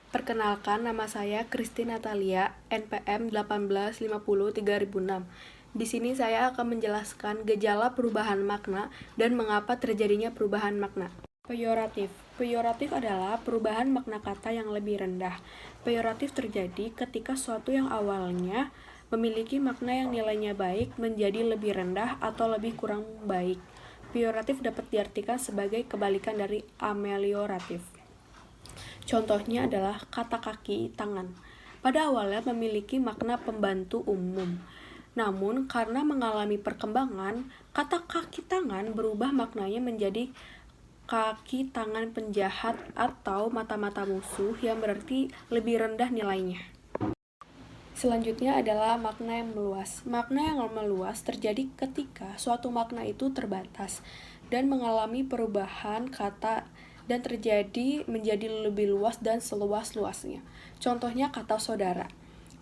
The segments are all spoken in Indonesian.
Perkenalkan, nama saya Kristi Natalia, NPM 1850-3006. Di sini saya akan menjelaskan gejala perubahan makna dan mengapa terjadinya perubahan makna. Peyoratif. Peyoratif adalah perubahan makna kata yang lebih rendah. Peyoratif terjadi ketika sesuatu yang awalnya memiliki makna yang nilainya baik menjadi lebih rendah atau lebih kurang baik. Peyoratif dapat diartikan sebagai kebalikan dari amelioratif. Contohnya adalah kata kaki, tangan. Pada awalnya memiliki makna pembantu umum. Namun, karena mengalami perkembangan, kata kaki tangan berubah maknanya menjadi kaki tangan penjahat atau mata-mata musuh yang berarti lebih rendah nilainya. Selanjutnya adalah makna yang meluas. Makna yang meluas terjadi ketika suatu makna itu terbatas dan mengalami perubahan kata dan terjadi menjadi lebih luas dan seluas-luasnya. Contohnya kata saudara,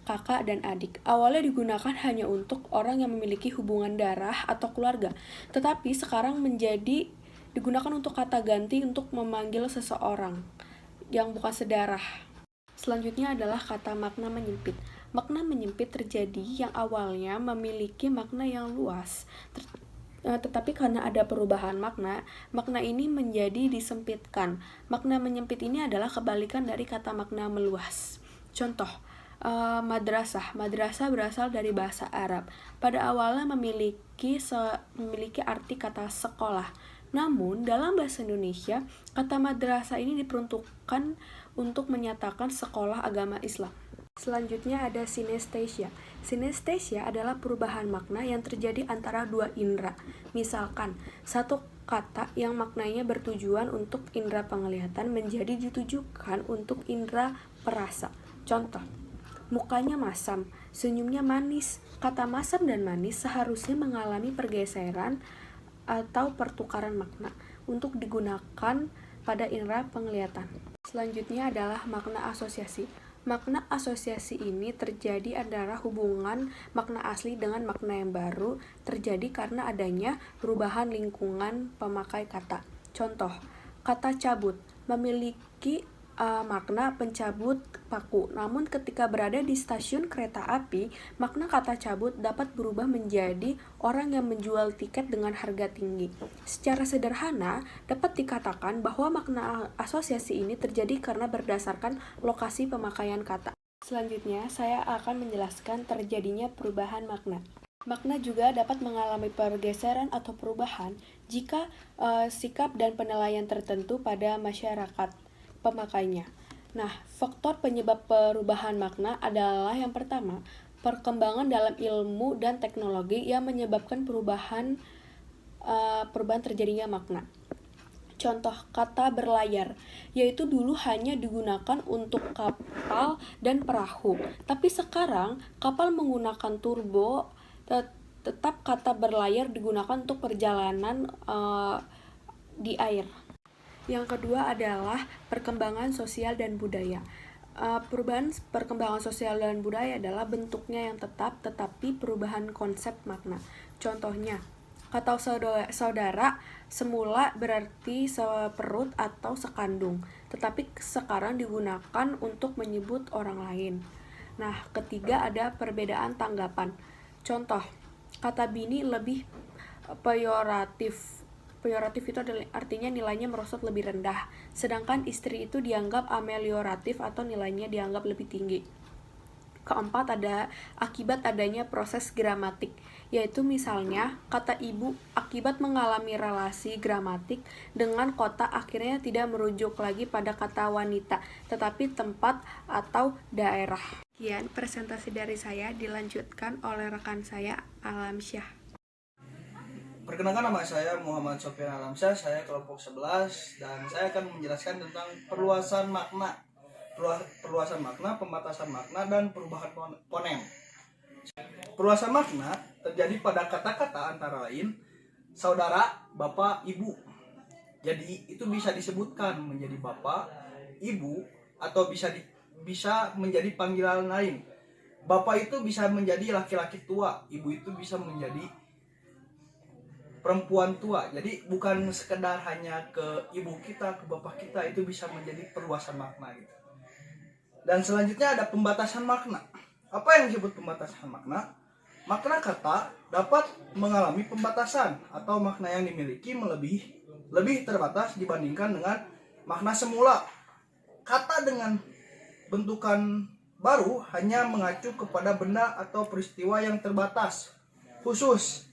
kakak dan adik. Awalnya digunakan hanya untuk orang yang memiliki hubungan darah atau keluarga, tetapi sekarang menjadi digunakan untuk kata ganti untuk memanggil seseorang yang bukan sedarah. Selanjutnya adalah kata makna menyempit. Makna menyempit terjadi yang awalnya memiliki makna yang luas, tetapi karena ada perubahan makna, makna ini menjadi disempitkan. Makna menyempit ini adalah kebalikan dari kata makna meluas. Contoh, madrasah. Madrasah berasal dari bahasa Arab. Pada awalnya memiliki arti kata sekolah. Namun, dalam bahasa Indonesia, kata madrasah ini diperuntukkan untuk menyatakan sekolah agama Islam. Selanjutnya ada sinestesia. Sinestesia adalah perubahan makna yang terjadi antara dua indera. Misalkan, satu kata yang maknanya bertujuan untuk indera penglihatan menjadi ditujukan untuk indera perasa. Contoh, mukanya masam, senyumnya manis. Kata masam dan manis seharusnya mengalami pergeseran atau pertukaran makna untuk digunakan pada indera penglihatan. Selanjutnya adalah makna asosiasi. Makna asosiasi ini terjadi antara hubungan makna asli dengan makna yang baru terjadi karena adanya perubahan lingkungan pemakai kata. Contoh, kata cabut memiliki makna pencabut paku. Namun ketika berada di stasiun kereta api, makna kata cabut dapat berubah menjadi orang yang menjual tiket dengan harga tinggi. Secara sederhana, dapat dikatakan bahwa makna asosiasi ini terjadi karena berdasarkan lokasi pemakaian kata. Selanjutnya, saya akan menjelaskan terjadinya perubahan makna. Makna juga dapat mengalami pergeseran atau perubahan jika sikap dan penilaian tertentu pada masyarakat pemakainya. Nah, faktor penyebab perubahan makna adalah yang pertama, perkembangan dalam ilmu dan teknologi yang menyebabkan perubahan terjadinya makna. Contoh kata berlayar, yaitu dulu hanya digunakan untuk kapal dan perahu, tapi sekarang kapal menggunakan turbo, tetap kata berlayar digunakan untuk perjalanan di air. Yang kedua adalah perkembangan sosial dan budaya. Perubahan perkembangan sosial dan budaya adalah bentuknya yang tetap, tetapi perubahan konsep makna. Contohnya, kata saudara semula berarti seperut atau sekandung, tetapi sekarang digunakan untuk menyebut orang lain. Nah, ketiga ada perbedaan tanggapan. Contoh, kata bini lebih peyoratif. Peyoratif itu artinya nilainya merosot lebih rendah, sedangkan istri itu dianggap amelioratif atau nilainya dianggap lebih tinggi. Keempat ada akibat adanya proses gramatik, yaitu misalnya kata ibu akibat mengalami relasi gramatik dengan kota akhirnya tidak merujuk lagi pada kata wanita, tetapi tempat atau daerah. Sekian presentasi dari saya, dilanjutkan oleh rekan saya Alamsyah. Perkenalkan, nama saya Muhammad Sofyan Alamsyah, saya kelompok 11 dan saya akan menjelaskan tentang perluasan makna. Perluasan makna, pembatasan makna, dan perubahan fonem. Perluasan makna terjadi pada kata-kata antara lain saudara, bapak, ibu. Jadi itu bisa disebutkan menjadi bapak, ibu, atau bisa menjadi panggilan lain. Bapak itu bisa menjadi laki-laki tua, ibu itu bisa menjadi perempuan tua. Jadi bukan sekedar hanya ke ibu kita, ke bapak kita, itu bisa menjadi perluasan makna gitu. Dan selanjutnya ada pembatasan makna. Apa yang disebut pembatasan makna? Makna kata dapat mengalami pembatasan atau makna yang dimiliki lebih terbatas dibandingkan dengan makna semula. Kata dengan bentukan baru hanya mengacu kepada benda atau peristiwa yang terbatas, khusus.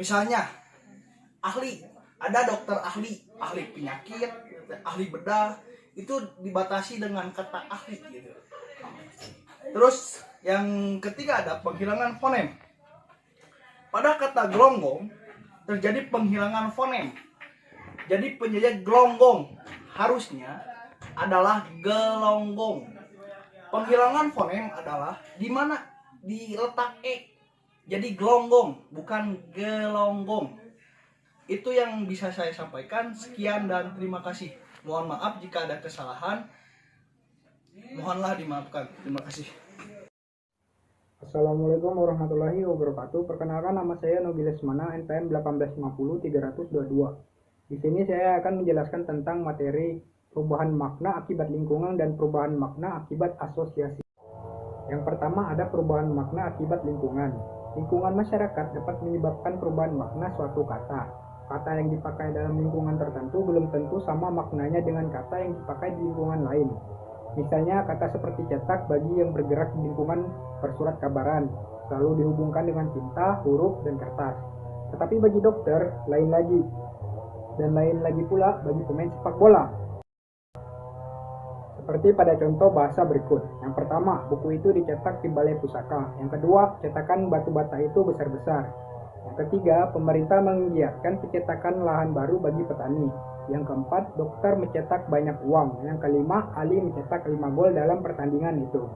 Misalnya, ahli, ada dokter ahli, ahli penyakit, ahli bedah, itu dibatasi dengan kata ahli gitu. Terus yang ketiga ada penghilangan fonem. Pada kata gelonggong terjadi penghilangan fonem. Jadi penjajah gelonggong harusnya adalah gelonggong. Penghilangan fonem adalah di mana diletak e. Jadi gelonggong bukan gelonggong. Itu yang bisa saya sampaikan. Sekian dan terima kasih. Mohon maaf jika ada kesalahan. Mohonlah dimaafkan. Terima kasih. Assalamualaikum warahmatullahi wabarakatuh. Perkenalkan, nama saya Nogi Lesmana, NPM 1850322. Di sini saya akan menjelaskan tentang materi perubahan makna akibat lingkungan dan perubahan makna akibat asosiasi. Yang pertama ada perubahan makna akibat lingkungan. Lingkungan masyarakat dapat menyebabkan perubahan makna suatu kata. Kata yang dipakai dalam lingkungan tertentu belum tentu sama maknanya dengan kata yang dipakai di lingkungan lain. Misalnya kata seperti cetak bagi yang bergerak di lingkungan persurat kabaran selalu dihubungkan dengan tinta, huruf, dan kertas. Tetapi bagi dokter lain lagi, dan lain lagi pula bagi pemain sepak bola. Seperti pada contoh bahasa berikut. Yang pertama, buku itu dicetak di balai pusaka. Yang kedua, cetakan batu bata itu besar-besar. Yang ketiga, pemerintah menggiatkan pencetakan lahan baru bagi petani. Yang keempat, dokter mencetak banyak uang. Yang kelima, Ali mencetak 5 gol dalam pertandingan itu.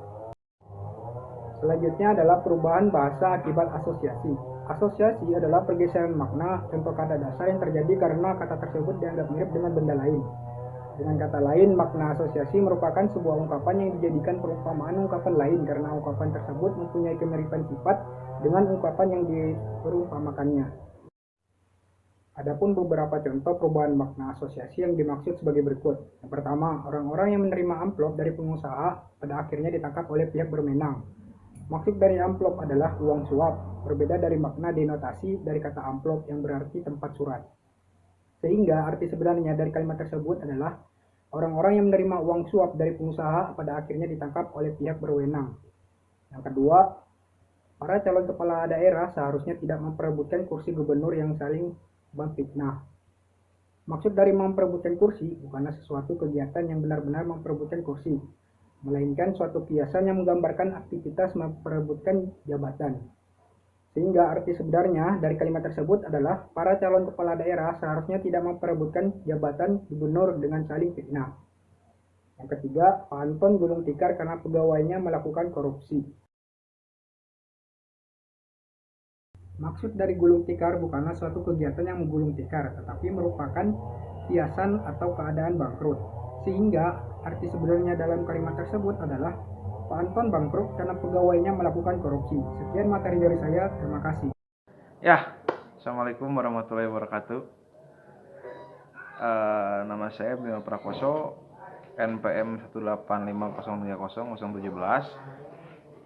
Selanjutnya adalah perubahan bahasa akibat asosiasi. Asosiasi adalah pergeseran makna contoh kata dasar yang terjadi karena kata tersebut dianggap mirip dengan benda lain. Dengan kata lain, makna asosiasi merupakan sebuah ungkapan yang dijadikan perumpamaan ungkapan lain karena ungkapan tersebut mempunyai kemiripan sifat dengan ungkapan yang diperumpamakannya. Adapun beberapa contoh perubahan makna asosiasi yang dimaksud sebagai berikut. Yang pertama, orang-orang yang menerima amplop dari pengusaha pada akhirnya ditangkap oleh pihak berwenang. Maksud dari amplop adalah uang suap, berbeda dari makna denotasi dari kata amplop yang berarti tempat surat. Sehingga arti sebenarnya dari kalimat tersebut adalah orang-orang yang menerima uang suap dari pengusaha pada akhirnya ditangkap oleh pihak berwenang. Yang kedua, para calon kepala daerah seharusnya tidak memperebutkan kursi gubernur yang saling memfitnah. Maksud dari memperebutkan kursi bukanlah sesuatu kegiatan yang benar-benar memperebutkan kursi, melainkan suatu kiasan yang menggambarkan aktivitas memperebutkan jabatan. Sehingga arti sebenarnya dari kalimat tersebut adalah para calon kepala daerah seharusnya tidak memperebutkan jabatan gubernur dengan saling fitnah. Yang ketiga, Pak Anton gulung tikar karena pegawainya melakukan korupsi. Maksud dari gulung tikar bukanlah suatu kegiatan yang menggulung tikar, tetapi merupakan kiasan atau keadaan bangkrut. Sehingga arti sebenarnya dalam kalimat tersebut adalah Pak Anton bangkrut karena pegawainya melakukan korupsi. Sekian materi dari saya, terima kasih. Ya, Assalamualaikum warahmatullahi wabarakatuh. Nama saya Bima Prakoso, NPM 185030017.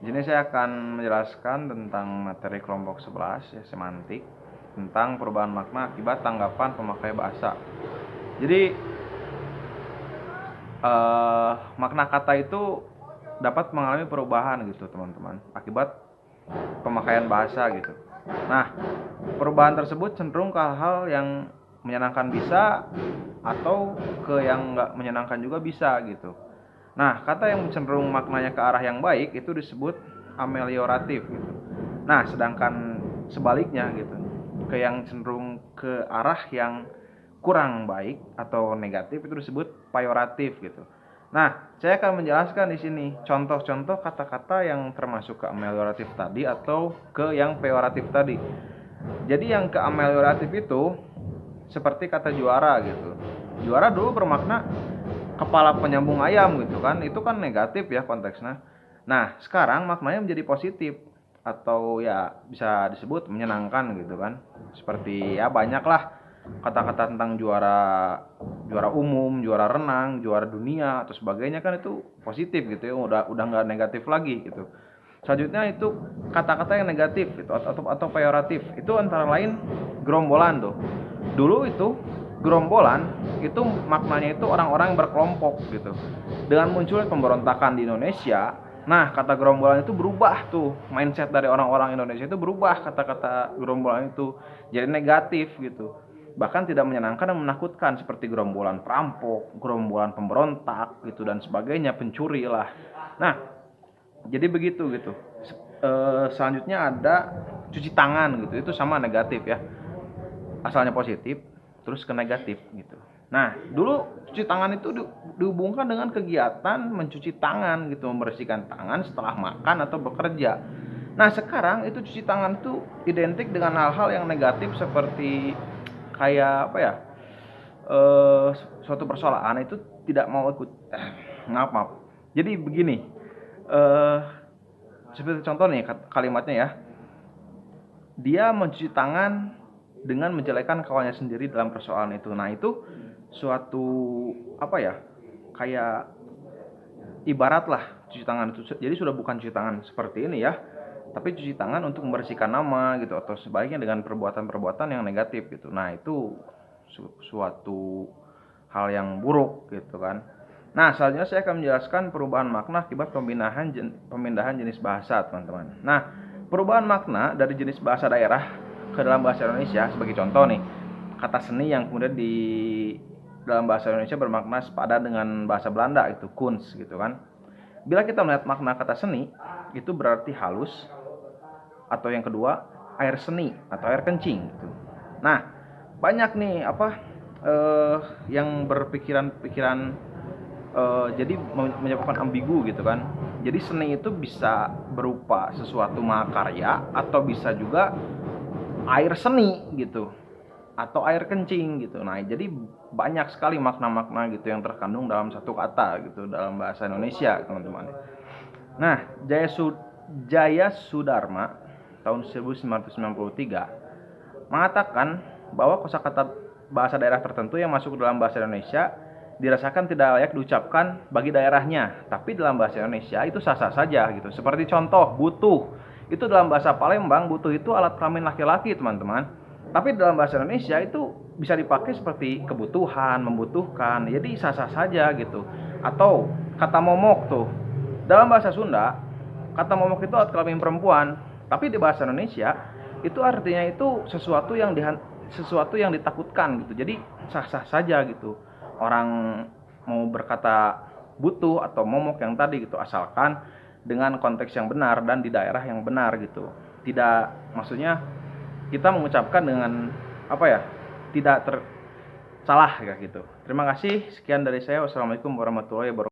Di sini saya akan menjelaskan tentang materi kelompok 11 ya, semantik, tentang perubahan makna akibat tanggapan pemakai bahasa. Jadi makna kata itu dapat mengalami perubahan gitu teman-teman akibat pemakaian bahasa gitu. Nah, perubahan tersebut cenderung ke hal yang menyenangkan bisa atau ke yang nggak menyenangkan juga bisa gitu. Nah, kata yang cenderung maknanya ke arah yang baik itu disebut amelioratif gitu. Nah, sedangkan sebaliknya gitu, ke yang cenderung ke arah yang kurang baik atau negatif itu disebut peyoratif gitu. Nah, saya akan menjelaskan di sini contoh-contoh kata-kata yang termasuk ke amelioratif tadi atau ke yang peyoratif tadi. Jadi yang ke amelioratif itu seperti kata juara gitu. Juara dulu bermakna kepala penyambung ayam gitu kan. Itu kan negatif ya konteksnya. Nah, sekarang maknanya menjadi positif atau ya bisa disebut menyenangkan gitu kan. Seperti ya banyak lah kata-kata tentang juara umum, juara renang, juara dunia atau sebagainya kan itu positif gitu ya, udah nggak negatif lagi gitu. Selanjutnya itu kata-kata yang negatif itu atau peyoratif itu antara lain gerombolan tuh. Dulu itu gerombolan itu maknanya itu orang-orang yang berkelompok gitu. Dengan munculnya pemberontakan di Indonesia, nah kata gerombolan itu berubah tuh, mindset dari orang-orang Indonesia itu berubah, kata-kata gerombolan itu jadi negatif gitu. Bahkan tidak menyenangkan dan menakutkan seperti gerombolan perampok, gerombolan pemberontak gitu dan sebagainya, pencuri lah. Nah, jadi begitu gitu. Selanjutnya ada cuci tangan gitu, itu sama negatif ya, asalnya positif terus ke negatif gitu. Nah dulu cuci tangan itu dihubungkan dengan kegiatan mencuci tangan gitu, membersihkan tangan setelah makan atau bekerja. Nah sekarang itu cuci tangan itu identik dengan hal-hal yang negatif seperti kayak apa ya, suatu persoalan itu tidak mau ikut, maaf. Jadi begini, seperti contoh nih kalimatnya ya, dia mencuci tangan dengan menjelekkan kawannya sendiri dalam persoalan itu. Nah itu suatu apa ya, kayak ibarat lah cuci tangan itu. Jadi sudah bukan cuci tangan seperti ini ya, tapi cuci tangan untuk membersihkan nama gitu, atau sebaliknya dengan perbuatan-perbuatan yang negatif gitu. Nah itu suatu hal yang buruk gitu kan. Nah selanjutnya saya akan menjelaskan perubahan makna akibat pemindahan jenis bahasa, teman-teman. Nah perubahan makna dari jenis bahasa daerah ke dalam bahasa Indonesia, sebagai contoh nih, kata seni yang kemudian di dalam bahasa Indonesia bermakna sepadan dengan bahasa Belanda itu kunst gitu kan. Bila kita melihat makna kata seni itu berarti halus, atau yang kedua air seni atau air kencing gitu. Nah banyak nih yang berpikiran jadi menyebabkan ambigu gitu kan. Jadi seni itu bisa berupa sesuatu mahakarya atau bisa juga air seni gitu, atau air kencing gitu. Nah jadi banyak sekali makna-makna gitu yang terkandung dalam satu kata gitu dalam bahasa Indonesia, teman-teman. Nah Jaya Sudarma tahun 1993 mengatakan bahwa kosakata bahasa daerah tertentu yang masuk dalam bahasa Indonesia dirasakan tidak layak diucapkan bagi daerahnya, tapi dalam bahasa Indonesia itu sah-sah saja gitu. Seperti contoh butuh, itu dalam bahasa Palembang butuh itu alat kelamin laki-laki, teman-teman. Tapi dalam bahasa Indonesia itu bisa dipakai seperti kebutuhan, membutuhkan, jadi sah-sah saja gitu. Atau kata momok tuh, dalam bahasa Sunda kata momok itu alat kelamin perempuan, tapi di bahasa Indonesia itu artinya itu sesuatu yang ditakutkan gitu. Jadi sah-sah saja gitu orang mau berkata butuh atau momok yang tadi gitu, asalkan dengan konteks yang benar dan di daerah yang benar gitu. Tidak, maksudnya kita mengucapkan dengan tidak salah kayak gitu. Terima kasih, sekian dari saya. Wassalamualaikum warahmatullahi wabarakatuh.